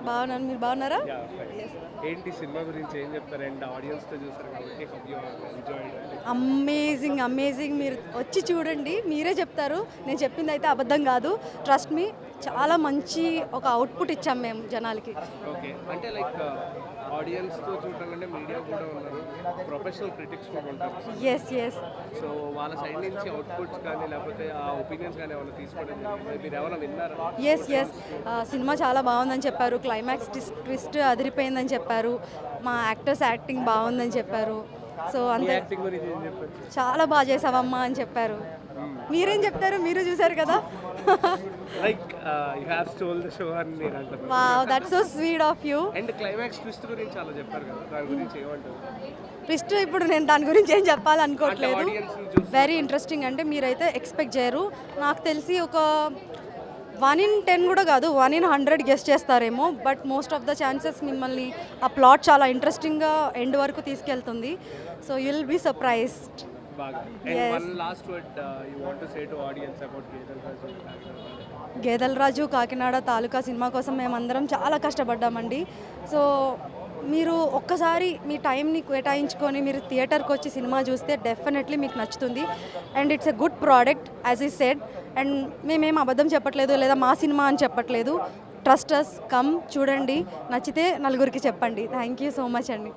బాగున్నాను, మీరు బాగున్నారా? ఏంటి సినిమా గురించి ఏం చెప్తారు? అండ్ ఆడియన్స్తో చూసారు కాబట్టి అమేజింగ్ అమేజింగ్, మీరు వచ్చి చూడండి, మీరే చెప్తారు. నేను చెప్పింది అయితే అబద్ధం కాదు, ట్రస్ట్ మీ. చాలా మంచి ఒక అవుట్పుట్ ఇచ్చాం మేము జనాలకి. ఓకే, అంటే లైక్ ఆడియన్స్తో చూడటం కంటే మీడియా కూడా ఉన్నారు, ప్రొఫెషనల్ క్రిటిక్స్ కూడా ఉంటారు. Yes yes. సో వాళ్ళ సైడ్ నుంచి అవుట్పుట్స్ కానీ లేకపోతే ఆ ఒపీనియన్స్ కానీ ఏమైనా తీసుకోవడం జరిగింది? మీరు ఏమైనా విన్నారా? ఎస్ ఎస్, సినిమా చాలా బాగుందని చెప్పారు. క్లైమాక్స్ ట్విస్ట్ అదిరిపోయిందని చెప్పారు. మా యాక్టర్స్ యాక్టింగ్ బాగుందని చెప్పారు. సో అంతే, యాక్టింగ్ గురించి ఏం చెప్పారు? చాలా బాగా చేసావమ్మా అని చెప్పారు. మీరేం చెప్తారు? మీరు చూసారు కదా. Like you have stole the show అని నేను అంటున్నాను. Wow, that's so sweet of you. And climax twist గురించి చాలా చెప్పారు కదా, దాని గురించి ఏమంటారు? ట్విస్ట్ ఇప్పుడు నేను దాని గురించి ఏం చెప్పాలనుకోవట్లేదు. ఆడియన్స్ చూసి వెరీ ఇంట్రెస్టింగ్, అంటే మీరైతే ఎక్స్పెక్ట్ చేయరు. నాకు తెలిసి ఒక 1 in 10 కూడా కాదు, 1 in 100 గెస్ట్ చేస్తారేమో. But most of the chances మిమ్మల్ని ఆ ప్లాట్ చాలా ఇంట్రెస్టింగ్గా ఎండ్ వరకు తీసుకెళ్తుంది. So you will be surprised. బాగా. And one last word you want to say to audience about Gedela Raju Kakinada taluka cinema కోసం మేమందరం చాలా కష్టపడ్డామండి. సో మీరు ఒక్కసారి మీ టైంని కేటాయించుకొని మీరు థియేటర్కి వచ్చి సినిమా చూస్తే డెఫినెట్లీ మీకు నచ్చుతుంది. And it's a good product as ఈ సెడ్. అండ్ మేమేం అబద్ధం చెప్పట్లేదు లేదా మా సినిమా అని చెప్పట్లేదు. ట్రస్ట్ అస్, కమ్ చూడండి, నచ్చితే నలుగురికి చెప్పండి. థ్యాంక్ యూ సో మచ్ అండి.